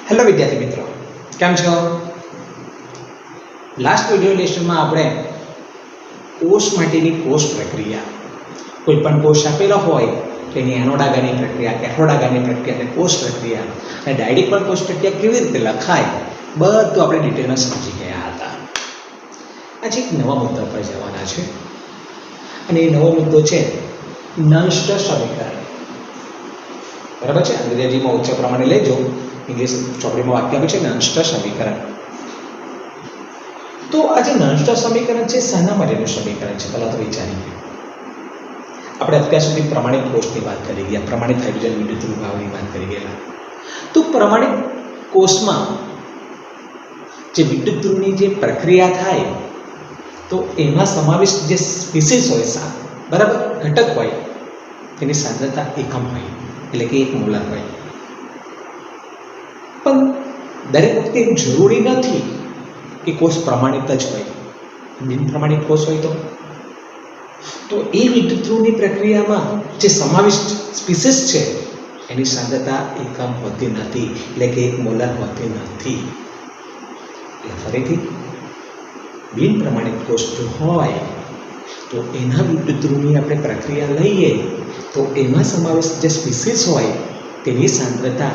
Hello વિદ્યાર્થી મિત્રો, કેમ છો? લાસ્ટ વિડિયો લેસનમાં આપણે કોષ માટેની કોષ પ્રક્રિયા, કોઈ પણ કોષ આપેલો હોય તેની એનોડાગાની પ્રક્રિયા, કેથોડાગાની પ્રક્રિયા અને કોષ પ્રક્રિયા અને ડાયરેક્ટ પણ કોષ પ્રક્રિયા કેવી રીતે લખાય બધું આપણે ડિટેલમાં સમજી ગયા હતા. આજે એક નવા મુદ્દા પર જવાના છે અને એ નવો મુદ્દો છે નંષ્ટ સમીકરણ. બરાબર છે? અંગ્રેજીમાં ઉચ્ચ પ્રમાણે લેજો, ઇંગ્લિશ ચોપડીમાં વાક્ય આપે છે નંષ્ટ સમીકરણ. તો આ જે નંષ્ટ સમીકરણ છે શાના માટેનું સમીકરણ છે પહેલાં તો વિચારી લો. આપણે અત્યાર સુધી પ્રમાણિત કોષની વાત કરી ગયા, પ્રમાણિત હાઇડ્રોજન વિદ્યુત વિભાવની વાત કરી ગયેલા. તો પ્રમાણિત કોષમાં જે વિદ્યુત ધ્રુવની જે પ્રક્રિયા થાય તો એમાં સમાવિષ્ટ જે સ્પીસીસ હોય, બરાબર, ઘટક હોય, તેની સાંદ્રતા એકમ હોય, એટલે કે 1 મોલર હોય. પણ દરેક વખતે એવું જરૂરી નથી કે કોષ પ્રમાણિત જ હોય. બિન પ્રમાણિત કોષ હોય તો એ વિદ્યુત ધ્રુવની પ્રક્રિયામાં જે સમાવિષ્ટ સ્પીસીસ છે એની સાંદ્રતા એકમ હોતી નથી, એટલે કે 1 મોલર હોતી નથી. એટલે ફરીથી બિન પ્રમાણિત કોષ જો હોય તો એના વિદ્યુત ધ્રુવની આપણે પ્રક્રિયા લઈએ તો એમાં સમાવિષ્ટ જે સ્પીસીસ હોય તેની સાંદ્રતા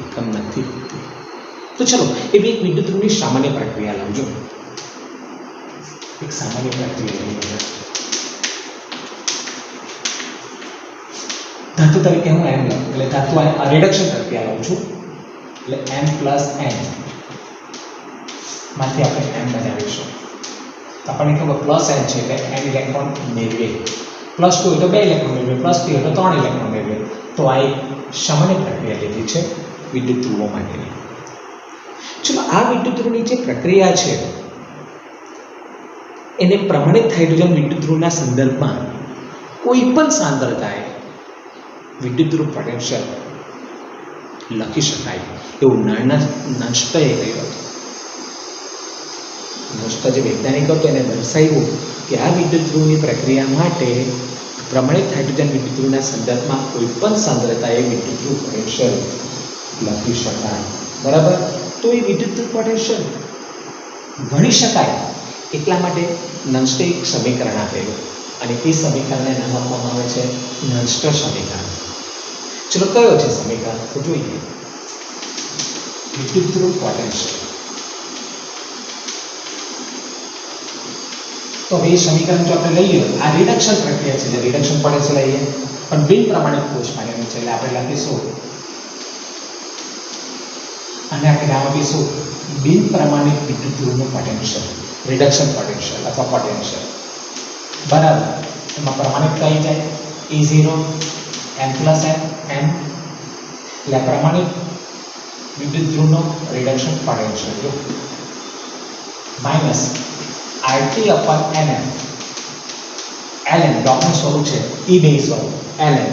એકમ નથી હોતી. તો ચલો એવી એક વિદ્યુત ધ્રુવની સામાન્ય પ્રક્રિયા લાવજો. એક સામાન્ય પ્રક્રિયા લઈએ. ધાતુ તરીકે હું એમ લઉં, એટલે ધાતુ રિડક્શન પ્રક્રિયા લઉં છું, એટલે M+N માંથી આપણે M બનાવીશું. તો આપણને ખબર +N છે એટલે N ઇલેક્ટ્રોન મેળવીએ, +2 હોય તો 2 ઇલેક્ટ્રોન મેળવીએ, +3 હોય તો 3 ઇલેક્ટ્રોન મેળવીએ. તો આ એક સામાન્ય પ્રક્રિયા લીધી છે વિદ્યુત ધ્રુવો માટેની. ચલો આ વિદ્યુત ધ્રુવની જે પ્રક્રિયા છે એને પ્રમાણિત હાઇડ્રોજન વિદ્યુત ધ્રુવના સંદર્ભમાં કોઈ પણ સાંદ્રતાએ વિદ્યુત ધ્રુવ પોટેન્શિયલ લખી શકાય એવું નંષ્ટએ કહ્યું હતું. નંષ્ટ જે વૈજ્ઞાનિક હતો એને દર્શાવ્યું કે આ વિદ્યુત ધ્રુવની પ્રક્રિયા માટે પ્રમાણિત હાઇડ્રોજન વિદ્યુત ધ્રુવના સંદર્ભમાં કોઈ પણ સાંદ્રતાએ વિદ્યુત ધ્રુવ પોટેન્શિયલ લખી શકાય. બરાબર? તો એ વિદ્યુત ધ્રુવ પોટેન્શિયલ ગણી શકાય એટલા માટે નંષ્ટે એક સમીકરણ આપેલું અને એ સમીકરણને નામ આપવામાં આવે છે નંષ્ટ સમીકરણ. ચલો કયો છે સમીકરણ તો જોઈએ. વિદ્યુત ધ્રુવ પોટેન્શિયલ. તો હવે એ સમીકરણ જો આપણે લઈએ, આ રિડક્શન પ્રક્રિયા છે, જે રિડક્શન પોટેન્શિયલ લઈએ પણ બિન પ્રમાણિત કોષ માટેનું છે, એટલે આપણે લખીશું અને આપણે નામ આપીશું બિન પ્રમાણિત વિદ્યુત ધ્રુવનું પોટેન્શિયલ, રિડક્શન પોટેન્શિયલ અથવા પોટેન્શિયલ. બરાબર, એમાં પ્રમાણિત કઈ જાય E0 M+N M, એટલે પ્રમાણિત વિદ્યુત ધ્રુવનો reduction potential minus RT/NF. ln ડોટનું સ્વરૂપ છે E બેઝ વાળું ln.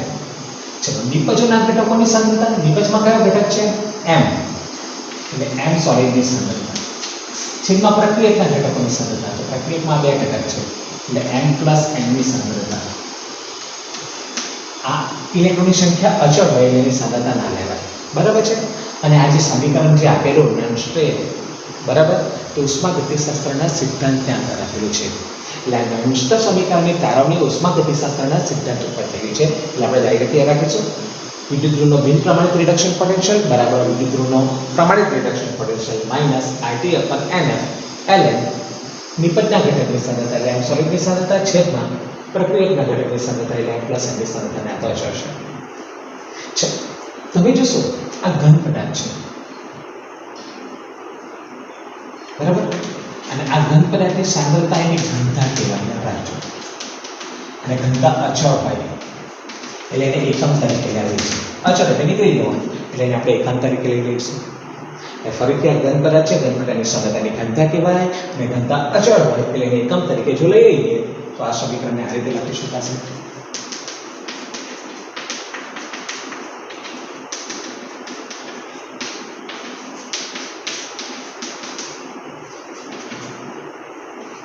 ચલો નિપજોના ઘટકોની સાંદ્રતા, નિપજમાં કયો ઘટક છે M, એટલે M સોલિડની સાંદ્રતા છેદમાં પ્રક્રિયકના ઘટકોની સાંદ્રતા. તો પ્રક્રિયકમાં 2 ઘટક છે એટલે M+N ની સાંદ્રતા. આ ઇલેક્ટ્રોનની સંખ્યા અચળ હોય એની સાંદ્રતા ના લેવાય. બરાબર છે? અને આ જે સમીકરણ જે આપેલું નંષ્ટે, બરાબર, તો ઉષ્માગતિશાસ્ત્રના સિદ્ધાંત ત્યાં આગળ આપેલું છે. એટલે આ નંષ્ટ સમીકરણની તારવણી ઉષ્માગતિશાસ્ત્રના સિદ્ધાંત ઉપર થયેલી છે. એટલે આપણે ડાયરેક્ટ યાદ રાખીશું વિદ્યુત ધ્રુવનો બિન પ્રમાણિત રિડક્શન પોટેન્શિયલ બરાબર વિદ્યુત ધ્રુવનો પ્રમાણિત reduction potential minus RT/NF ln નિપજના ઘટકની સાંદ્રતા એટલે M સોલિડની સાંદ્રતા છેદમાં પ્રક્રિયકના ઘટકની સાંદ્રતા એટલે M+N ની સાંદ્રતાને આ તો અચળ છે. તમે જોશો આ ઘન પદાર્થ છે, બરાબર, અને આ ઘન પદાર્થની સાંદ્રતા એની ઘનતા કહેવાય. રાખજો, અને ઘનતા અચળ હોય એટલે એને એકમ તરીકે લેવીશું. અચળ એટલે નીકળી જવાનું એટલે એને આપણે એકમ તરીકે લઈ લઈશું. એટલે ફરીથી આ ઘન પદાર્થ છે, ઘન પદાર્થની સાંદ્રતાની ઘનતા કહેવાય અને ઘનતા અચળ હોય એટલે એને એકમ તરીકે જો લઈ લઈએ તો આ સમીકરણને આ રીતે લખી શકાશે.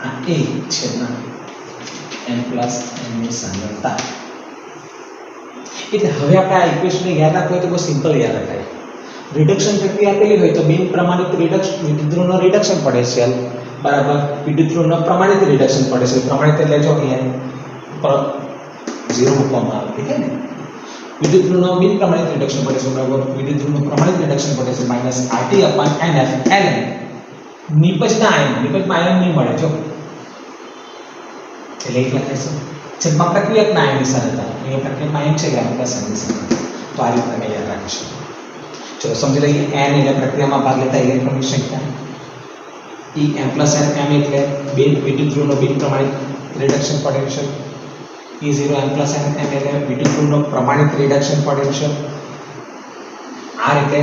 આ A છેદમાં M+N ની સાંદ્રતા. એટલે હવે આપણે આ ઇક્વેશનને યાદ રાખવું હોય તો બહુ સિમ્પલ યાદ રખાય. રિડક્શન પ્રક્રિયા આપેલી હોય તો બિન પ્રમાણિત વિદ્યુતધ્રુવનો રિડક્શન પોટેન્શિયલ બરાબર વિદ્યુતધ્રુવનો પ્રમાણિત રિડક્શન પોટેન્શિયલ. પ્રમાણિત એટલે જો અહીંયા 0 મૂકવામાં આવે, ઠીક છે ને. વિદ્યુતધ્રુવનો બિન પ્રમાણિત રિડક્શન પોટેન્શિયલ બરાબર વિદ્યુતધ્રુવનો પ્રમાણિત reduction potential minus RT upon NF ln નિપજના આયન નહીં મળે જો એટલે એક લખાઈશું છેદમાં પ્રક્રિયકના આયનની સાંદ્રતા. અહીંયા પ્રક્રિયકમાં આયન છે એટલે આપણે પ્લસ આયનની સાંદ્રતા. તો આ રીતે તમે યાદ રાખીશું. ચલો સમજી લઈએ. n એટલે પ્રક્રિયામાં ભાગ લેતા ઇલેક્ટ્રોનની સંખ્યા. m + n m એટલે વિદ્યુતધ્રુવનો બિન પ્રમાણિત reduction potential. E0 m + n m એટલે વિદ્યુતધ્રુવનો પ્રમાણિત રિડક્શન પોટેન્શિયલ. r એટલે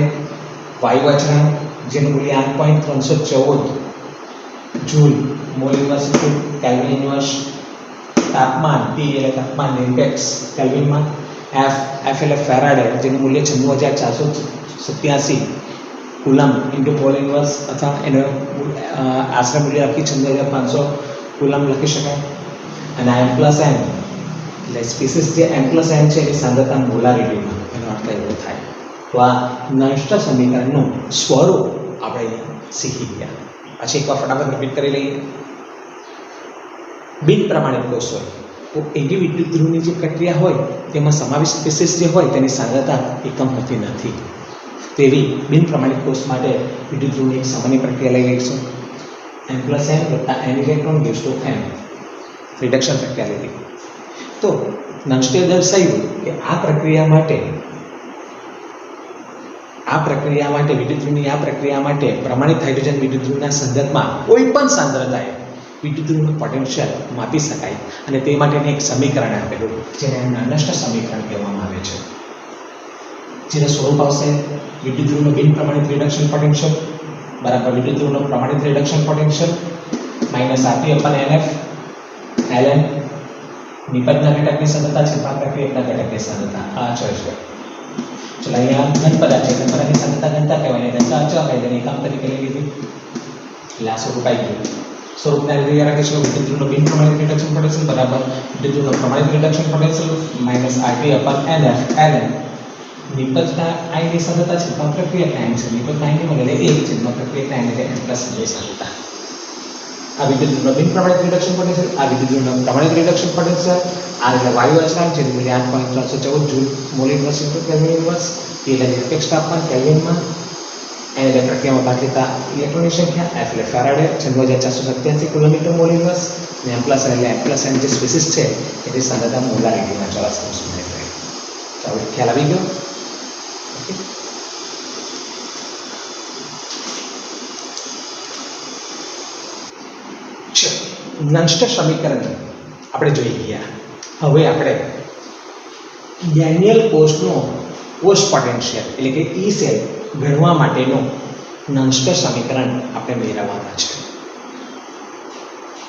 વાયુ અચળાંક જેનું મૂલ્ય 8.314 joule mall inverse kelvin inverse. તાપમાન T એટલે તાપમાન નિરપેક્ષ કેલ્વિનમાં. f એટલે ફેરાડે જેનું મૂલ્ય 96487 કુલમ ઇન્ટુ મોલ ઇન્વર્સ અથવા એનો આશરે મૂલ્ય લખી 96500 કુલમ લખી શકાય. અને m + n એટલે સ્પીસીસ જે m + n છે એની સાંદ્રતા મોલારિટીમાં, એનો અર્થ એવો થાય. તો આ નષ્ટ સમીકરણનું સ્વરૂપ આપણે શીખી ગયા. પછી એકવાર ફટાફટ રિપીટ કરી લઈએ. બિન પ્રમાણિત કોષ હોય તો એવી વિદ્યુતધ્રુવની જે પ્રક્રિયા હોય તેમાં સમાવિષ્ટ સ્પીસીસ જે હોય તેની સાંદ્રતા એકમ હોતી નથી. તેવી બિન પ્રમાણિત કોષ માટે વિદ્યુતધ્રુવની એક સામાન્ય પ્રક્રિયા લઈ લઈશું. m + n + n electron gives to m reduction પ્રક્રિયા લીધી. તો નંષ્ટે દર્શાવ્યું કે આ પ્રક્રિયા માટે વિદ્યુતધ્રુવની આ પ્રક્રિયા માટે પ્રમાણિત હાઇડ્રોજન વિદ્યુતધ્રુવના સંદર્ભમાં કોઈ પણ સાંદ્રતાએ વિદ્યુતધ્રુવનું પોટેન્શિયલ માપી શકાય અને તે માટેનું એક સમીકરણ આપેલું જેને નષ્ટ સમીકરણ કહેવામાં આવે છે. જેનું સ્વરૂપ આવશે વિદ્યુતધ્રુવનું બિન પ્રમાણિત રિડક્શન પોટેન્શિયલ બરાબર વિદ્યુતધ્રુવનું પ્રમાણિત reduction potential minus RT અપન NF ln નિપજના ઘટકની સાંદ્રતા છેદમાં પ્રક્રિયકના ઘટકની સાંદ્રતા. આ અચળ છે. ચલો અહીંયા ઘનપદા છે. ઘનપદાની સાંદ્રતા ઘનતા કહેવાય. ઘનતા અચળ હોય તેને એકામ તરીકે લઈ લીધી એટલે આ સ્વરૂપ આવી ગયું. સ્વરૂપને રીતે રાખીશું વિદ્યુતધ્રુવનું બિન પ્રમાણિત રિડક્શન પોટેન્શિયલ બરાબર વિદ્યુતધ્રુવનું પ્રમાણિત reduction potential minus RT અપન NF ln નિપજના આયનની સાંદ્રતા છેદમાં પ્રક્રિયકના આયન છે. નિપજના આયનની મળે 1 છેદમાં પ્રક્રિયકના આયન એટલે m + n સાંદ્રતા. આ વિદ્યુતધ્રુવનું બિન પ્રમાણિત રિડક્શન પોટેન્શિયલ, આ વિદ્યુતધ્રુવનું પ્રમાણિત રિડક્શન પોટેન્શિયલ. આ એટલે વાયુ અચળાંક જેનું મૂલ્ય 8.314 joule mall inverse kelvin inverse. T એટલે નિરપેક્ષ તાપમાન કેલ્વિનમાં. n એટલે પ્રક્રિયામાં ભાગ લેતા ઇલેક્ટ્રોનની સંખ્યા. f એટલે ફેરાડે 96487 કિલોમીટર મોલ ઇન્વર્સ. અને m + n એટલે m + n જે સ્પીસીસ છે એની સાંદ્રતા મોલારિટીમાં ચોરસ કોષ મિનિટ રહે. ચાલો ખ્યાલ આવી ગયો. નષ્ટ સમીકરણ આપણે જોઈ ગયા. હવે આપણે ડેનિયલ કોષનો કોષ પોટેન્શિયલ એટલે કે E સેલ ગણવા માટેનું નષ્ટ સમીકરણ આપણે મેળવવાના છે.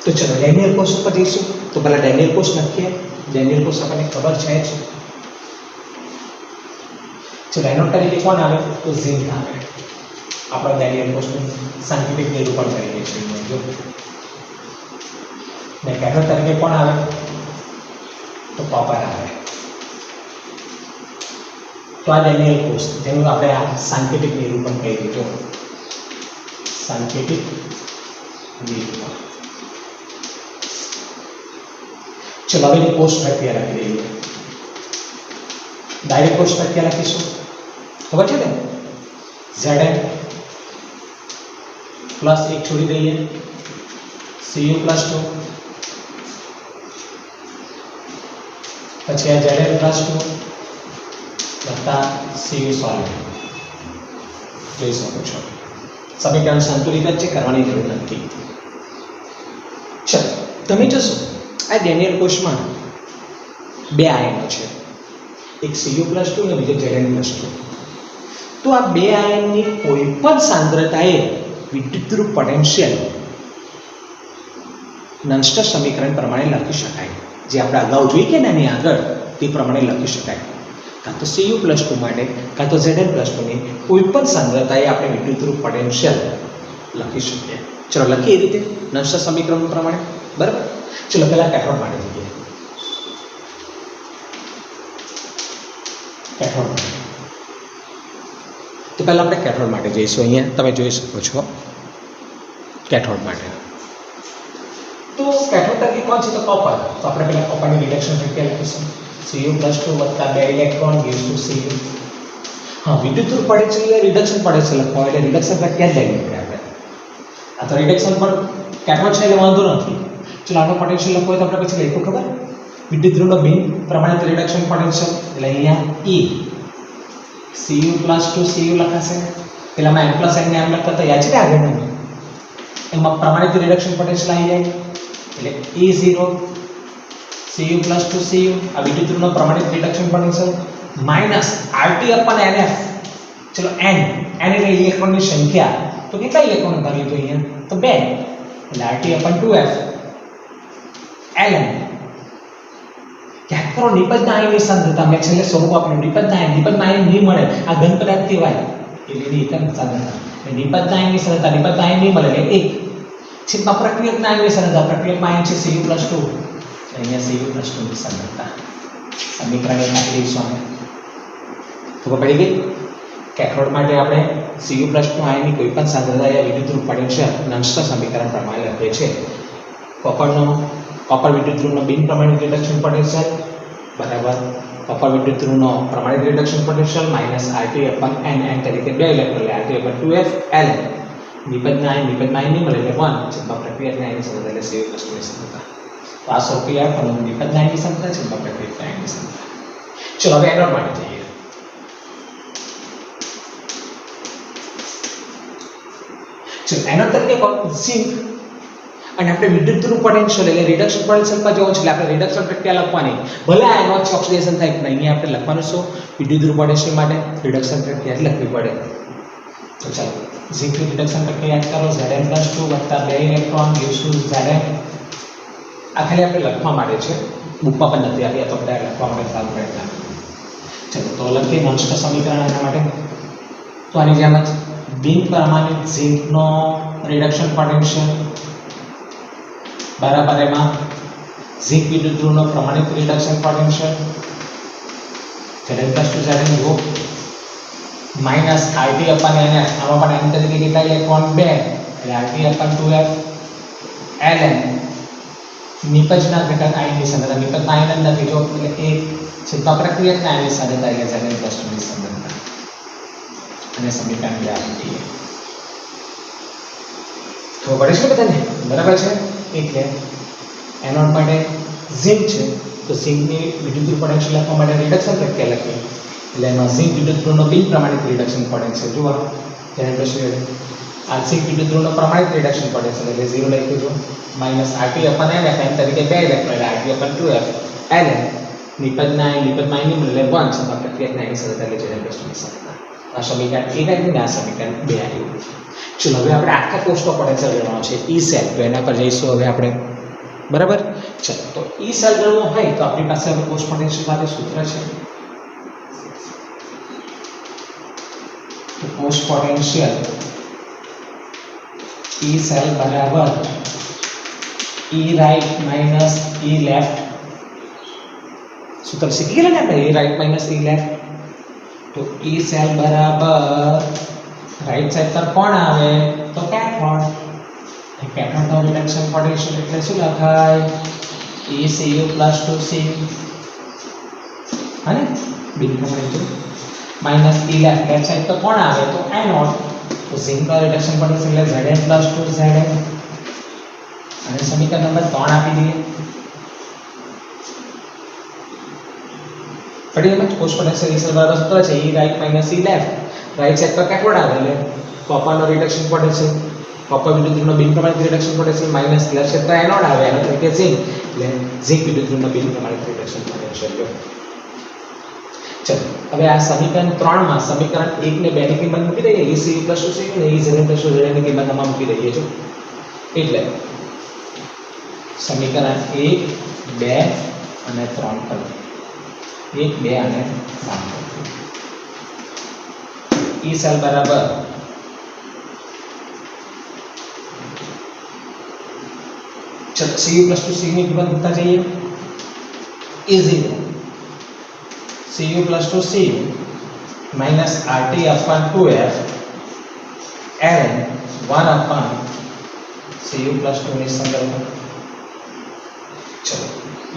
તો ચલો ડેનિયલ કોષ ઉપર જઈશું. તો પહેલા ડેનિયલ કોષ લખીએ. ડેનિયલ કોષ આપણને ખબર છે જ. ચલો એનો તરીકે કોણ આવે તો ઝિંક આવે. આપણે ડેનિયલ કોષનું સાયન્ટિફિક નિરૂપણ કરીએ છીએ. જો ને કેથોડ તરીકે કોણ આવે તો કોપર આવે. તો આ ડેનિયલ કોષ જેનું આપણે આ સાયન્ટિફિક નિરૂપણ કહી દીધું. સાયન્ટિફિક નિરૂપણ. ચલો હવે કોષ પ્રક્રિયા લખી દઈએ. ડાયરેક્ટ કોષ પ્રક્રિયા લખીશું. ખબર છે ને Zn પ્લસ 1 છોડી દઈએ Cu પ્લસ 2 પછી આ Zn પ્લસ 2 વત્તા Cu સોલિડ. જોઈ શકો છો સમીકરણ સંતુલિત જ છે, કરવાની જરૂર નથી. ચલો તમે જોશો આ ડેનિયલ કોષમાં બે આયનો છે, એક Cu પ્લસ 2 અને બીજો Zn પ્લસ 2. તો આ બે આયનની કોઈ પણ સાંદ્રતાએ વિદ્યુતધ્રુવ પોટેન્શિયલ નષ્ટ સમીકરણ પ્રમાણે લખી શકાય. જે આપણે અગાઉ જોઈ કે એની આગળ તે પ્રમાણે લખી શકાય. કાં તો Cu પ્લસ 2 માટે કાં તો Zn પ્લસ 2 ની કોઈ પણ સાંદ્રતાએ આપણે વિદ્યુતધ્રુવ પોટેન્શિયલ લખી શકીએ. ચલો લખીએ એ રીતે નષ્ટ સમીકરણ પ્રમાણે. બરાબર. ચલો પહેલા કેથોડ માટે જોઈએ. કેથોડ તો પહેલાં આપણે કેથોડ માટે જઈશું. અહીંયા તમે જોઈ શકો છો કેથોડ માટે. તો કેથોડ તરીકે કોણ છે? તો કોપર. તો આપણે પહેલાં કોપરની રિડક્શન પ્રક્રિયા લખીશું. Cu+2 વત્તા 2 ઇલેક્ટ્રોન gives to Cu. હા, વિદ્યુત ધ્રુવ પડે છે એટલે રિડક્શન પડે છે લખવા, એટલે રિડક્શન પ્રક્રિયા જ લઈ લઈએ આપણે. આ તો રિડક્શન પર કેથોડ છે એટલે વાંધો નથી. ચલો આનો પોટેન્શિયલ લખવો હોય તો આપણે પછી લખ્યું ખબર? વિદ્યુત ધ્રુવનો બિન પ્રમાણિત રિડક્શન પોટેન્શિયલ એટલે અહીંયા E Cu+2 Cu લખાશે. પેલામાં m + n ને m લખતા તો યાદ છે ને આગળના એમાં પ્રમાણિત રિડક્શન પોટેન્શિયલ આવી જાય એટલે E0 Cu+2 Cu આ વિદ્યુત ધ્રુવનો પ્રમાણિત રિડક્શન પોટેન્શિયલ માઈનસ RT/NF. ચલો n એટલે ઇલેક્ટ્રોનની સંખ્યા. તો કેટલા ઇલેક્ટ્રોન ધારી લીધું અહીંયા? તો 2 એટલે RT/2F ln. ક્યાંક કરો નિપજના આયનની સાંદ્રતા. મેં છેલ્લે સ્વરૂપ આપ્યું નિપજના આયન નહીં મળે આ ઘન પદાર્થ કહેવાય એની એકમ સાંદ્રતા. નિપજના આયનની સાંદ્રતા નિપજના આયન નહીં મળે એટલે 1 છેદમાં પ્રક્રિયકના આયનની સાંદ્રતા. પ્રક્રિયકમાં આયન છે Cu+2 અહીંયા Cu+2 ની સાંદ્રતા. સમીકરણ એક આપી દઈશું આપણે. ખબર પડી ગઈ? કેથોડ માટે આપણે Cu+2 આયનની કોઈપણ સાંદ્રતા યા વિદ્યુત ધ્રુવ પોટેન્શિયલ નંષ્ટ સમીકરણ પ્રમાણે લખીએ છીએ. કોપર વિદ્યુત ધ્રુવનો બિન પ્રમાણિત રિડક્શન પોટેન્શિયલ બરાબર કોપર વિદ્યુત ધ્રુવનો પ્રમાણિત રિડક્શન પોટેન્શિયલ માઈનસ RT/n તરીકે 2 ઇલેક્ટ્રોન એટલે RT/2F ln. નિપજના આયન નહીં મળે એટલે 1 છેદમાં પ્રક્રિયકના આયનની સાંદ્રતા એટલે Cu+2 ની સાંદ્રતા. તો આ સ્વરૂપે આપણને નિપજના આયનની સાંદ્રતા છેદમાં પ્રક્રિયકના આયનની સાંદ્રતા. ચલો હવે એનોડ માટે જઈએ. ચલો એનોડ તરીકે ઝિંક અને આપણે વિદ્યુત ધ્રુવ પોટેન્શિયલ એટલે રિડક્શન પોટેન્શિયલ પર જવું છે એટલે આપણે રિડક્શન પ્રક્રિયા લખવાની. ભલે આયનો ઓક્સિડેશન થાય પણ અહીંયા આપણે લખવાનું શું? વિદ્યુત ધ્રુવ પોટેન્શિયલ માટે રિડક્શન પ્રક્રિયા જ લખવી પડે. તો ચાલો ઝિંકની રિડક્શન પ્રક્રિયા કરો. Zn+2 વત્તા 2 ઇલેક્ટ્રોન gives to Zn. આ ખાલી આપણે લખવા માટે છે, બુકમાં પણ નથી આપી, આ તો આપણે લખવા માટે સારું પડે. ચલો તો લખીએ નંષ્ટ સમીકરણ એના માટે. તો આની જેમ જ બિન પ્રમાણિત ઝિંકનો રિડક્શન પોટેન્શિયલ બરાબર એમાં ઝિંક વિદ્યુત ધ્રુવનો પ્રમાણિત રિડક્શન પોટેન્શિયલ Zn+2 Zn જુઓ માઈનસ RT/NF. આમાં પણ n તરીકે કેટલા ઇલેક્ટ્રોન? 2 એટલે RT/2F ln. નિપજના ઘટક આયનની સાંદ્રતા. નિપજના આયન નથી જો એટલે 1 છેદમાં પ્રક્રિયકના આયનની સાંદ્રતા એટલે Zn+2 ની સાંદ્રતા. અને સમીકરણ 2 આપી દઈએ. ખબર પડે છે બધાને? બરાબર છે. એટલે એનોડ માટે ઝિંક છે તો ઝિંકની વિદ્યુત ધ્રુવ પોટેન્શિયલ લખવા માટે રિડક્શન પ્રક્રિયા લખીએ એટલે એમાં ઝિંક વિદ્યુત ધ્રુવનો બિન પ્રમાણિત રિડક્શન પોટેન્શિયલ જુઓ આ ઝિંક વિદ્યુત ધ્રુવનો પ્રમાણિત રિડક્શન પોટેન્શિયલ એટલે 0 લખી દો માઈનસ RT/NF n તરીકે 2 ઇલેક્ટ્રોન એટલે RT/2F ln. નિપજના આયન એટલે 1 છેદમાં પ્રક્રિયકના આયનની સાંદ્રતા એટલે Zn+2 ની સાંદ્રતા. આ સમીકરણ 1 આવ્યું ને આ સમીકરણ 2 આવ્યું. ચલો હવે આપણે આખા કોષનો પોટેન્શિયલ ગણવાનો છે. E સેલ તો એના પર જઈશું હવે આપણે. બરાબર. ચલો તો E સેલ ગણવો હોય તો આપણી પાસે હવે કોષ પોટેન્શિયલ માટે સૂત્ર છે. તો કોષ પોટેન્શિયલ E સેલ બરાબર E right minus E left. સૂત્ર શીખી ગયા ને આપણે E right minus E left. તો E સેલ બરાબર રાઈટ સાઈડ પર કોણ આવે? તો કેથોડ. કેથોડનો રિડક્શન પોટેન્શિયલ એટલે શું લખાય? ECU+2 C અને બિન પ્રમાણિત માઈનસ E લેફ્ટ સાઈડ પર કોણ આવે? તો એનોડ. તો ઝિંકનો રિડક્શન પોટેન્શિયલ એટલે Zn+2 Zn. અને સમીકરણ નંબર 3 આપી દઈએ. પડી એમ કોષ પોટેન્શિયલ E સેલ બરાબર સૂત્ર છે E right minus E left. Right side પર કેથોડ આવે એટલે કોપરનો રિડક્શન પોટેન્શિયલ કોપર વિદ્યુત ધ્રુવનો બિન પ્રમાણિત reduction potential minus left side પર એનોડ આવે એનો તરીકે ઝિંક એટલે ઝિંક વિદ્યુત ધ્રુવનો બિન પ્રમાણિત રિડક્શન પોટેન્શિયલ. ચલો હવે આ સમીકરણ 3 માં સમીકરણ 1 ને 2 ની કિંમત મૂકી દઈએ. ECU+2 C અને Zn+2 Zn ની કિંમત આમાં મૂકી દઈએ છો એટલે સમીકરણ 1 2 અને 3 પર 1 2 અને 3 E સેલ બરાબર ચલો Cu+2 C ની કિંમત મૂકતા જઈએ. E0 Cu+2 C minus RT upon 2F ln 1 upon Cu plus 2 ની સંદર્ભમાં चलो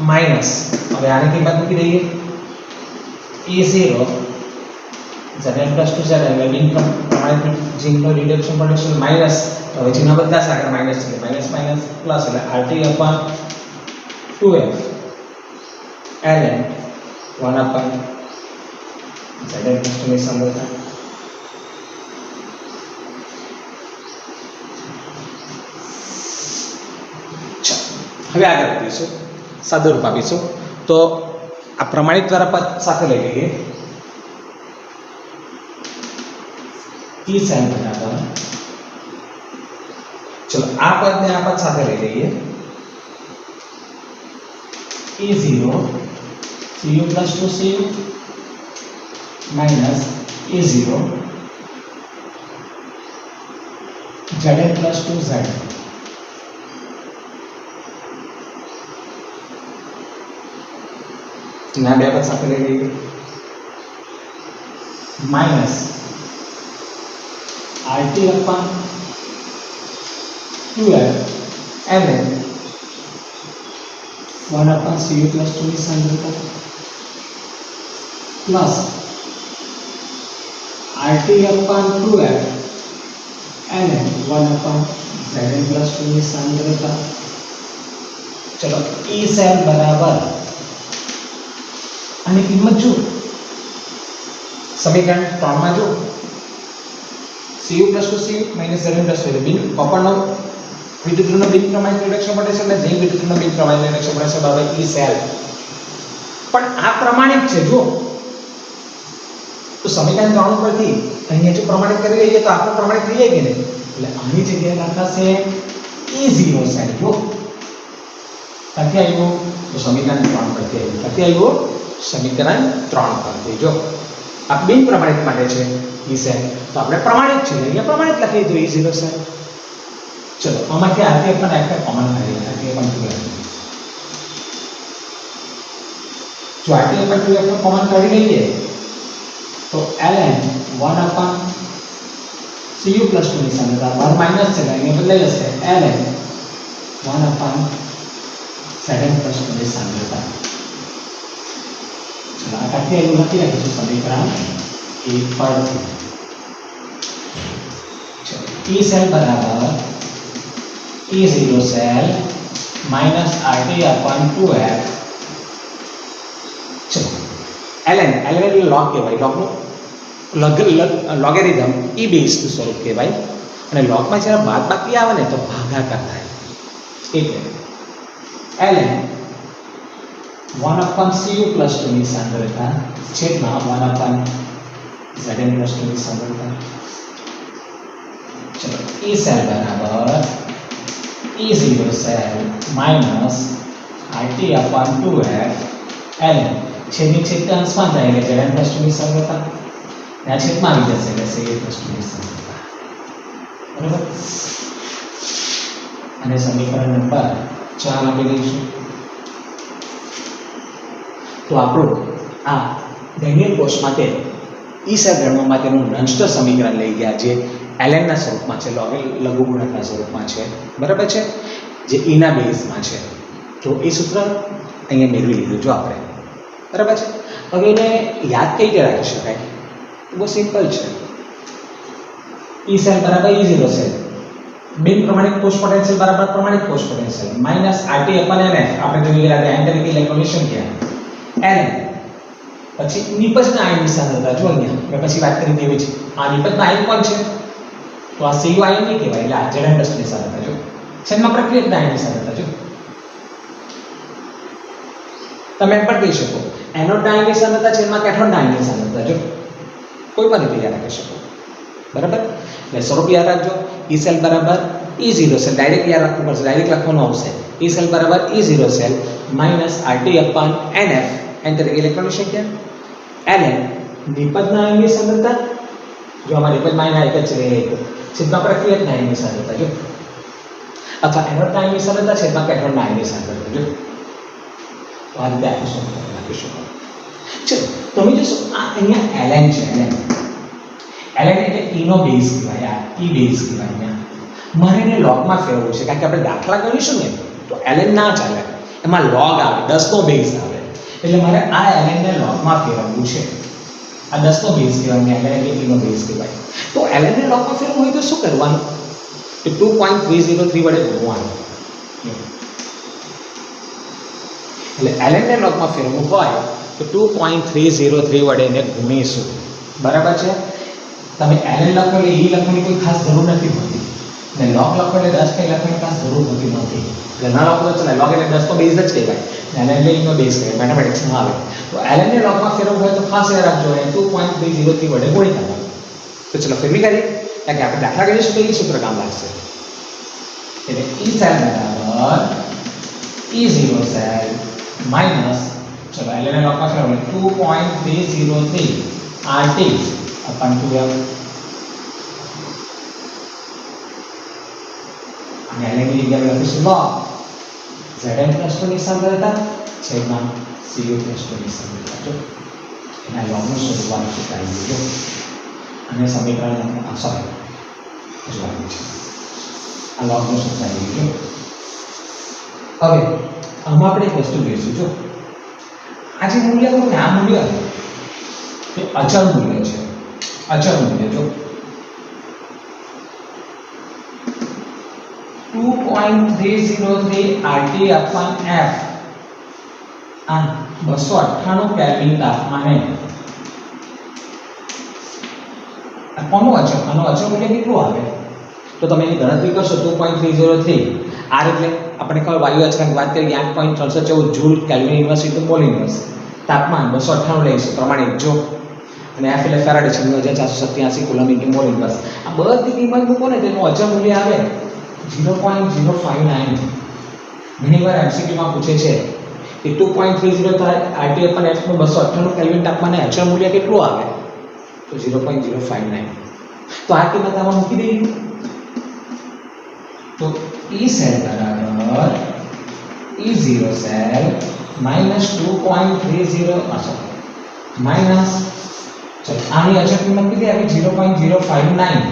माइनस હવે આની કિંમત મૂકી દઈએ E0 zn प्लस 2 zn એટલે બિન પ્રમાણિત જીનનો રિડક્શન પોટેન્શિયલ માઈનસ હવે ચિહ્ન બદલાશે આગળ માઈનસ છે માઈનસ માઈનસ પ્લસ એટલે RT upon 2F ln 1 upon zn plus 2 ની સંબંધતા હવે આગળ વધીશું સાદુરૂપ આપીશું તો આ પ્રમાણિત દ્વારા પદ સાથે લઈ લઈએ E sin બરાબર चलो આ પદને આ પદ સાથે લઈ લઈએ E0 Cu plus 2Cu minus E0 Zn plus 2Z ના બે પદ સાથે લઈ લઈએ minus RT upon 2F ln 1 upon Cu plus 2 ની સાંદ્રતા plus RT upon 2F ln 1 upon Zn plus 2 ની સાંદ્રતા ચલો E સેલ બરાબર આની કિંમત જો સમીકરણ 3 માં જો Cu plus 2Cu minus Zn plus 2 બિન કોપરનો વિદ્યુતનો બિન પ્રમાણિત રિડક્શન પોટેન્શિયલ અને જૈન વિદ્યુતનો બિન પ્રમાણિત રિડક્શન પોટેન્શિયલ બરાબર E સેલ પણ આ પ્રમાણિત છે જો તો સમીકરણ 3 પરથી અહીંયા જો પ્રમાણિત કરી લઈએ તો આપણો પ્રમાણિત થઈ જાય કે નહીં એટલે આની જગ્યાએ લખાશે E0 સેલ જો ક્યાંથી આવ્યું તો સમીકરણ 3 પરથી આવ્યું ક્યાંથી આવ્યું સમીકરણ 3 પરથી જો આ બિન પ્રમાણિત માટે છે E સેલ તો આપણે પ્રમાણિત છે અહીંયા પ્રમાણિત લખી દો E0 સેલ ચલો આમાંથી RT upon F કોમન કાઢીએ RT upon 2F જો RT upon 2F કોમન કાઢી લઈએ તો ln 1 upon Cu plus 2 ની સાંદ્રતા 1 માઈનસ છે અહીંયા બદલાઈ જશે ln 1 upon Zn plus 2 ની સાંદ્રતા ચલો આ કાઢી એવું લખી રાખીશું સમીકરણ 1 પરથી E સેલ બરાબર E0 cell minus RT upon 2F ચલો ln એટલે log કહેવાય લોગેરિધમ e બેઝ નું સ્વરૂપ કહેવાય અને log માં જ્યારે બાદબાકી આવે ને તો ભાગાકાર થાય એટલે ln 1 upon Cu plus 2 ની સાંદ્રતા છેદમાં 1 upon Zn plus 2 ની સાંદ્રતા चलो E सेल बराबर E0 cell minus RT upon 2F ln छेदनी छेद का अंश में जाएगा Zn plus 2 ની સાંદ્રતા यहाँ छेद में આવી જશે એટલે Cu plus 2 ની સાંદ્રતા બરાબર અને સમીકરણ નંબર 4 આપી દઈશું તો આપણું આ ડેનિયલ કોષ માટે E સેલ ગણવા માટેનું નંષ્ટ સમીકરણ લઈ ગયા જે ln ના સ્વરૂપમાં છે લઘુગુણકના સ્વરૂપમાં છે બરાબર છે જે e ના બેઝમાં છે તો એ સૂત્ર અહીંયા મેળવી લીધું જો આપણે બરાબર છે હવે એને યાદ કઈ રીતે રાખી શકાય બહુ સિમ્પલ છે E સેલ બરાબર E0 સેલ બિન પ્રમાણિત કોષ પોટેન્શિયલ બરાબર પ્રમાણિત કોષ potential minus RT upon NF આપણે જોઈ ગયા હતા એન્ટર કે ઇલેક્ટ્રોનિશન ક્યાં ln પછી નિપજના આયનની સાંદ્રતા જો અહીંયા મેં પછી વાત કરી દેવી છે આ નિપજના આયન કોણ છે તો આ Cu આયન નહીં કહેવાય એટલે આ Zn plus ની સાંદ્રતા જો છેદમાં પ્રક્રિયક આયનની સાંદ્રતા જો તમે એમ પણ કહી શકો એનોડ આયનની સાંદ્રતા છેદમાં કેથોડ આયનની સાંદ્રતા જો કોઈ પણ રીતે યાદ રાખી શકો બરાબર એટલે સ્વરૂપ યાદ રાખજો E સેલ બરાબર E0 સેલ ડાયરેક્ટ યાદ રાખવું પડશે ડાયરેક્ટ લખવાનું આવશે E સેલ બરાબર E0 cell minus RT upon NF enter electronic ક્યાં ln નિપજના આયનની સાંદ્રતા જો અમારી નિપજમાં આયન એક જ રહે છેદમાં પ્રક્રિયક આયનની સાંદ્રતા જો અથવા એનોડ આયનની સાંદ્રતા છેદમાં કેથોડ આયનની સાંદ્રતા જો તો આ રીતે આખું સમીકરણ લખી શકો ચલો તમે જોશો આ અહીંયા ln છે, ln એટલે e નો બેઝ કહેવાય, આ e બેઝ કહેવાય. અહીંયા મારે એને લોગમાં ફેરવવું છે કારણ કે આપણે દાખલા ગણીશું ને તો ln ના ચાલે, એમાં log આવે, 10 નો બેઝ આવે, એટલે મારે આ ln ને લોગમાં ફેરવવું છે. આ 10 નો બેઝ કહેવાય, ln એટલે e નો બેઝ કહેવાય. તો ln ને લોગમાં ફેરવવું હોય તો શું કરવાનું? તો 2.303 વડે ગુણવાનું. એટલે ln ને લોગમાં ફેરવવું હોય તો 2.303 વડે એને ગુણીશું. બરાબર છે? તમે ln લખો એટલે e લખવાની કોઈ ખાસ જરૂર નથી હોતી, ને log લખો એટલે 10 કંઈ લખવાની ખાસ જરૂર હોતી નથી. એટલે ના લખો તો ચાલે, log એટલે 10 નો બેઝ જ કહેવાય, ln એટલે e નો બેઝ કહેવાય, મેથમેટિક્સમાં આવે. તો ln ને લોગમાં ફેરવવું હોય તો ખાસ યાદ રાખજો, એને 2.303 વડે ગુણી કરવાનું. તો ચલો ફેરવી કરીએ, કારણ કે આપણે દાખલા કરીશું તો એ સૂત્ર કામ લાગશે. એટલે e સેલ બરાબર e0 સેલ માઇનસ, ચલો ln ને લોગમાં ફેરવો 2.303 RT upon 2f. અને ln ની જગ્યાએ લખીશું log Zn plus 2 ની સાંદ્રતા છેદમાં Cu plus 2 ની સાંદ્રતા. જો એના લોગનું સ્વરૂપ શીખાઈ દીધું અને સમીકરણ આપણે સોરી જોવાનું છે. આ લોગનું સ્વરૂપ આવી ગયું. હવે આમાં આપણે એક વસ્તુ જોઈશું. જો આ જે મૂલ્ય કહું ને, આ મૂલ્ય એ અચળ મૂલ્ય છે. અચળ મૂલ્ય જો 2.303 RT upon F આ 298 કેલ્વિન તાપમાને કોનું અચળ, આનું અચળ મૂલ્ય કેટલું આવે? તો તમે એની ગણતરી કરશો 2.303 R એટલે આપણે ખબર વાયુ અચળાંક વાત કરી 8.314 joule kelvin inverse into mall inverse. તાપમાન 298 લઈશું પ્રમાણિત જો, અને F એટલે ફેરાડે છે 9487 કુલમ ઇન્ટુ મોલ ઇન્વર્સ. આ બધી કિંમત મૂકો ને તેનું અચળ મૂલ્ય આવે 0.059. ઘણીવાર એમસીક્યુમાં પૂછે છે કે 2.30 RT upon F નું 298 કેલ્વિન તાપમાને અચળ મૂલ્ય કેટલું આવે? તો 0.059. તો આ કિંમત આમાં મૂકી દઈએ તો E સેલ બરાબર E0 સેલ માઈનસ 2.30 માઈનસ, ચલો આની અચળ કિંમત કેટલી આવી? 0.059.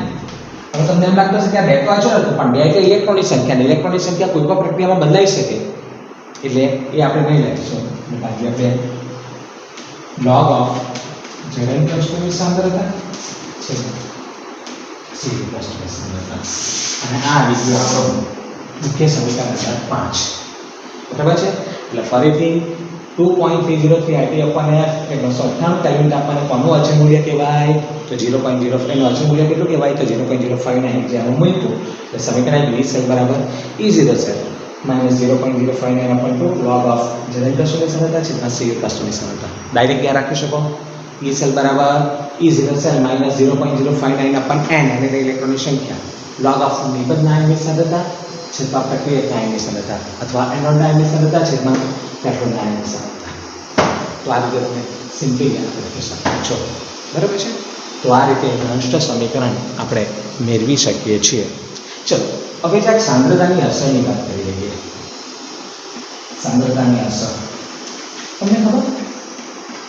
હવે તમને એમ લાગતું હશે કે આ બે તો અચળ હતું, પણ બે એટલે ઇલેક્ટ્રોનની સંખ્યા, ઇલેક્ટ્રોનની સંખ્યા કોઈ પણ પ્રક્રિયામાં બદલાઈ શકે, એટલે એ આપણે નહીં લખીશું. બાકી આપણે log of Zn plus 2 ની સાંદ્રતા છે Cu plus 2 ની સાંદ્રતા, અને આ આવી ગયું આપણું મુખ્ય સમીકરણ 5. બરાબર છે? એટલે ફરીથી 2.303 RT upon F એ 298 કેલ્વિન તાપમાને કોનું અચળ મૂલ્ય કહેવાય? તો 0.05 નું અચળ મૂલ્ય કેટલું કહેવાય? તો 0.059. જે આનું મૂક્યું એટલે સમીકરણ E સેલ બરાબર E0 cell minus 0.059 upon 2 log of Zn plus 2 ની સાંદ્રતા છેદમાં Cu plus 2 ની સાંદ્રતા. ડાયરેક્ટ યાદ રાખી શકો. E સેલ બરાબર E0 cell minus 0.059 upon n, અને ઇલેક્ટ્રોનની સંખ્યા, log of નિબદ્ધ આયનની સાંદ્રતા છેદમાં પ્રક્રિયક આયનની સાંદ્રતા, અથવા એનોડ આયનની સાંદ્રતા છેદમાં કેથોડ આયનની સાંદ્રતા. તો આ રીતે તમે સિમ્પલી યાદ રાખી શકો છો. બરાબર છે? તો આ રીતે ઘનષ્ઠ સમીકરણ આપણે મેળવી શકીએ છીએ. ચલો હવે જ્યારે સાંદ્રતાની અસરની વાત કરી લઈએ. સાંદ્રતાની અસર તમને ખબર,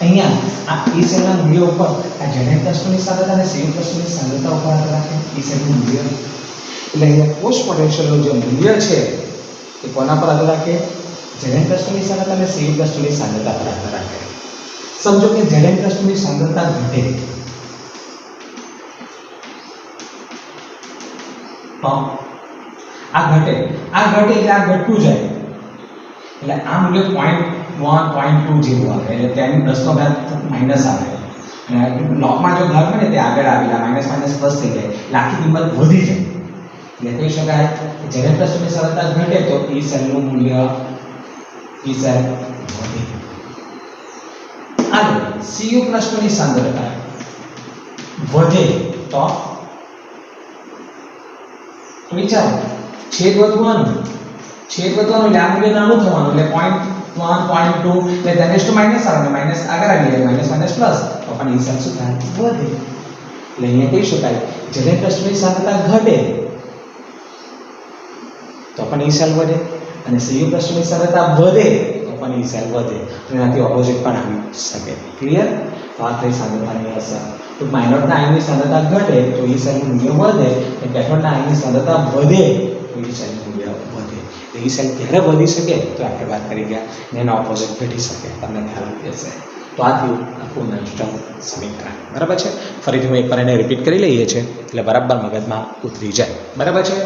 અહીંયા આ E સેલના મૂલ્ય ઉપર આ Zn plus 2 ની સાંદ્રતા અને Cu plus 2 ની સાંદ્રતા ઉપર આધાર રાખે E સેલનું મૂલ્ય. એટલે અહીંયા પોસ્ટ પોટેન્શિયલનું જે મૂલ્ય છે એ કોના પર આધાર રાખે? Zn plus 2 ની સાંદ્રતા અને Cu plus 2 ની સાંદ્રતા પર આધાર રાખે. સમજો કે Zn plus 2 ની સાંદ્રતા ઘટે તો આ ઘટે એટલે આ ઘટતું જાય, એટલે આ મૂલ્ય 0.1 0.2 જેવું આવે, એટલે તેની 10 નો ઘાત માઈનસ આવે, અને લોગમાં જો ઘાત હોય ને તે આગળ આવેલા માઈનસ માઈનસ પ્લસ થઈ જાય, એટલે આખી કિંમત વધી જાય. એટલે કહી શકાય કે Zn plus 2 ની સાંદ્રતા ઘટે તો E સેલનું મૂલ્ય E સેલ વધે. આગળ Cu plus 2 ની સાંદ્રતા વધે તો વિચારો, છેદ વધવાનું એટલે આ મૂલ્ય નાનું થવાનું, એટલે 0.1 0.2, એટલે ધનેશ ટુ માઈનસ આવે, માઈનસ આગળ આવી જાય, માઈનસ માઈનસ પ્લસ, તો પણ E સેલ શું થાય? વધે. એટલે અહીંયા કહી શકાય Zn plus 2 ની સાંદ્રતા ઘટે તો પણ E સેલ વધે, અને Cu plus 2 ની સાંદ્રતા વધે તો પણ પણ ઈ સેલ વધે અને એનાથી ઓપોઝિટ પણ આવી શકે. ક્લિયર? તો આ થઈ સાંદ્રતાની અસર. તો માઇનોરના આયનની સાંદ્રતા ઘટે તો ઈ સેલનું મૂલ્ય વધે અને કેથોડના આયનની સાંદ્રતા વધે તો ઈ સેલનું મૂલ્ય વધે. તો ઈ સેલ ક્યારે વધી શકે તો આપણે વાત કરી ગયા અને એના ઓપોઝિટ ઘટી શકે. તમને ખ્યાલ આવી જશે. તો આ થયું આખું નંસ્ટન સમીકરણ. બરાબર છે? ફરીથી હું એકવાર એને રિપીટ કરી લઈએ છીએ એટલે બરાબર મગજમાં ઉતરી જાય. બરાબર છે?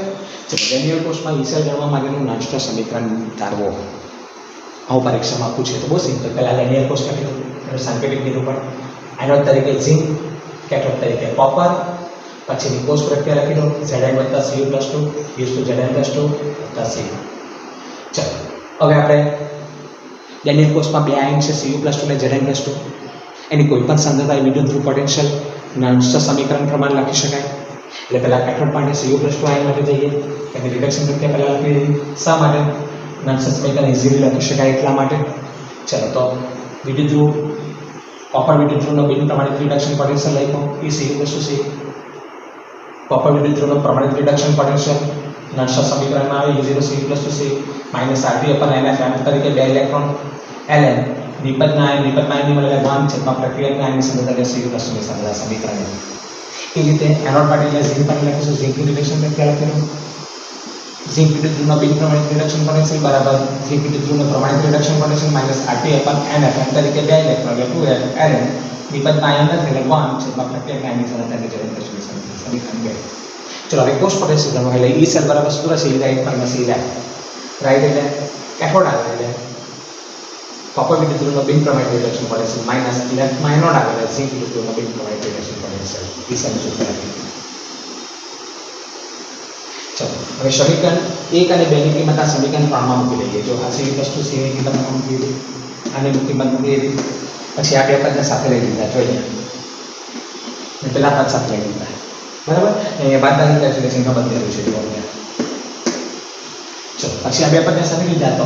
ડેનિયલ કોષમાં ઈ સેલ ગણવા માટેનું નંસ્ટન સમીકરણ તારવો. આવું પરીક્ષામાં પૂછે તો બહુ સિમ્પલ. પહેલાં ડેનિયલ કોષ લખી દો, સાયન્ટિફિક નિરૂપણ. એનોડ તરીકે ઝિંક, કેથોડ તરીકે કોપર. પછીની કોષ પ્રક્રિયા લખી દો, Zn + Cu+2 Zn+2 Cu. ચલો હવે આપણે ડેનિયલ કોષમાં બે આયન છે Cu+2 અને Zn+2. એની કોઈ પણ સાંદ્રતા વિદ્યુત ધ્રુવ પોટેન્શિયલ નંસ્ટન સમીકરણ પ્રમાણે લખી શકાય. એટલે પહેલાં કેથોડ માટે Cu+2 આયન માટે જઈએ, એની રિડક્શન પ્રક્રિયા પહેલાં લખી દીધી. શા માટે? નંસ્ટન સમીકરણ ઇઝીલી લખી શકાય એટલા માટે. ચલો તો વિદ્યુત ધ્રુવ કોપર વિદ્યુત ધ્રુવનો બિન પ્રમાણિત રિડક્શન પોટેન્શિયલ લખ્યો E Cu+C. કોપર વિદ્યુત ધ્રુવનો પ્રમાણિત રિડક્શન પોટેન્શિયલ નંસ્ટન સમીકરણમાં આવે E0 C+C -RT/NF તરીકે 2 ઇલેક્ટ્રોન Ln નિપજના આયનની મળેલા ગામ છેદમાં પ્રક્રિયાના આયનની સાંદ્રતા Cu+ની સાંદ્રતા સમીકરણ. એ રીતે એનોડ માટે એટલે ઝિંક માટે લખીશું ઝિંકની રિડક્શન પ્રક્રિયા લખીશું. ઝિંક વિદ્યુત ધ્રુવનો બિન પ્રમાણિત રિડક્શન પોટેન્શિયલ બરાબર ઝિંક વિદ્યુત ધ્રુવનો પ્રમાણિત રિડક્શન પોટેન્શિયલ -RT/NF તરીકે 2 ઇલેક્ટ્રોન એટલે 2F Ln નિપજના આયન એટલે ગામ છેદમાં પ્રક્રિયાના આયનની સાંદ્રતા Zn+ની સમીકરણ 2. ચલો હવે કોષ પોટેન્શિયલ ગણવા એટલે ઈ સેલ બરાબર સૂત્ર છે E રાઈટ એટલે કેથોડ આવે એટલે કોપર વિદ્યુત ધ્રુવનો બિન પ્રમાણિત reduction potential minus electron anode આવે એટલે ઝિંક વિદ્યુત ધ્રુવનો બિન પ્રમાણિત રિડક્શન પોટેન્શિયલ ઈ સેલ સૂત્ર લખી. ચલો હવે સમીકરણ 1 અને 2 ની કિંમત આ સમીકરણ 3 માં મૂકી દઈએ. જો આ Cu+2 C ની કિંમત મૂકી દીધી, આની કિંમત મૂકી દીધી, પછી આ બે પદને સાથે લઈ લીધા. જોઈએ મેં પેલા પદ સાથે લઈ લીધા. બરાબર? એ બાદબાકી કેલ્ક્યુલેશનમાં બદલેલું છે. જો અહીંયા ચલો પછી આ બે પદને સાથે લીધા તો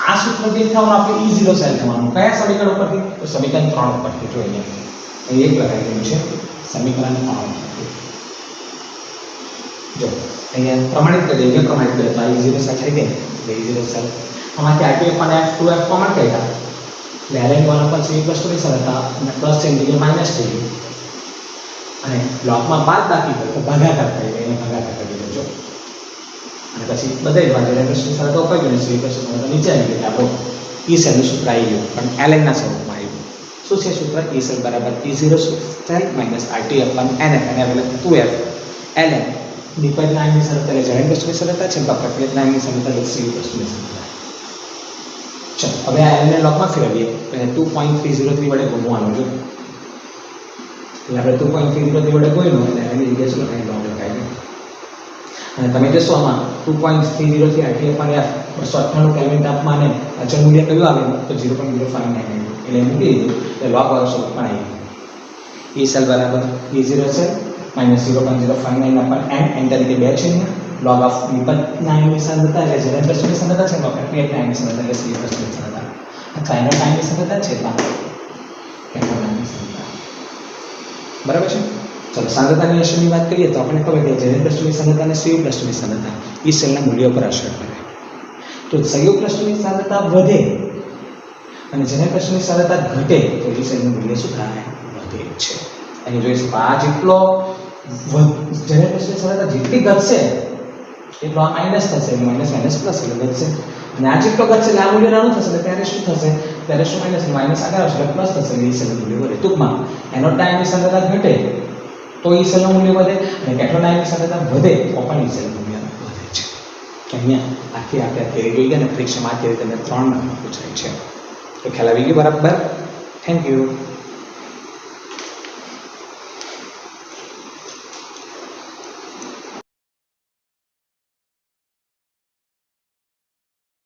આ સૂત્રથી થવાનું આપણે E0 સેલ થવાનું. કયા સમીકરણ ઉપરથી? તો સમીકરણ 3 ઉપરથી. જો અહીંયા અહીં એક લખાઈ ગયું છે સમીકરણ 3 ઉપરથી. જો અહીંયા પ્રમાણિત કરી દઈએ, પ્રમાણિત કરીએ તો E0 સેલ થઈ ગઈ. E0 સેલ આમાંથી RT અને F2F કોમન કર્યા એટલે Ln1 Cu+2 ની સાંદ્રતા અને પ્લસ ચેન્જ થઈ ગઈ માઇનસ થઈ ગઈ અને બ્લોકમાં બાદબાકી કરો તો ભાગાકાર થઈ ગઈ. એને ભાગાકાર કરી દેજો અને પછી બધામાં Zn+ની સાંદ્રતા ઉપર ગઈ અને Cu+2 સાંદ્રતા નીચે આવી ગઈ. આપણો ઈ સેલનું સૂત્ર આવી ગયું પણ Ln ના સ્વરૂપમાં આવ્યું. શું છે સૂત્ર? ઈ સેલ બરાબર E0 સેલ -RT/NF અને એટલે 2F Ln નિપજના આયનની સાંદ્રતા એટલે Zn+2ની સાંદ્રતા છે પ્રક્રિયાના આયનની સાંદ્રતા એટલે Cu+2ની સાંદ્રતા. ચલો હવે આ Ln લોગમાં ફેરવીએ તો 2.303 વડે ગુણવાનું. જો એટલે આપણે 2.303 વડે ગુણ્યું એટલે એની જગ્યાએ શું લખાય? લોગ લખાય. અને તમે જોશો આમાં 2.303 RT/F 298 કેલ્વિન તાપમાને અચળ મૂલ્ય કયું આવે તો 0.059 એટલે મૂકી દીધું એટલે લોગ વાળો સ્વરૂપ પણ આવી ગયું. E સેલ બરાબર E0 સેલ -0.059 n તરીકે 2 છે અહીંયા log of નિપજના આયનની સાંદ્રતા એટલે Zn+2ની સાંદ્રતા છે પ્રક્રિયાના આયનની સાંદ્રતા એટલે Cu+2ની સાંદ્રતા અથવા એનોડ આયનની સાંદ્રતા છે કેથોડ આયનની સાંદ્રતા. બરાબર છે? ચલો સાંદ્રતાની અસરની વાત કરીએ તો આપણે ખબર કે Zn+2ની સાંદ્રતા અને Cu+2ની સાંદ્રતા ઈ સેલના મૂલ્યો પર અસર કરે. તો Cu+2ની સાંદ્રતા વધે અને Zn+2ની સાંદ્રતા ઘટે તો ઈ સેલનું મૂલ્ય શું થાય? વધે છે. અહીં જોઈશું આ જેટલો Zn+2ની સાંદ્રતા જેટલી ઘટશે એટલો આ માઇનસ થશે એટલે માઇનસ માઇનસ પ્લસ એટલે વધશે અને આ જેટલો ઘટશે એટલે આ મૂલ્ય નાનું થશે એટલે ત્યારે શું થશે? ત્યારે શું માઇનસ આગળ આવશે એટલે પ્લસ થશે એટલે ઈ સેલનું મૂલ્ય વધે. ટૂંકમાં એનોડ આયનની સાંદ્રતા ઘટે તો ઈ સેલનું મૂલ્ય વધે અને કેથોડ આયનની સાંદ્રતા વધે તો પણ ઈ સેલનું મૂલ્ય વધે છે. તો અહીંયા આખી આપણે થિયરી જોઈ ગયા અને પરીક્ષામાં આ થિયરી તમને 3 નંબર પૂછાય છે. તો ખ્યાલ આવી ગયો બરાબર? Thank you.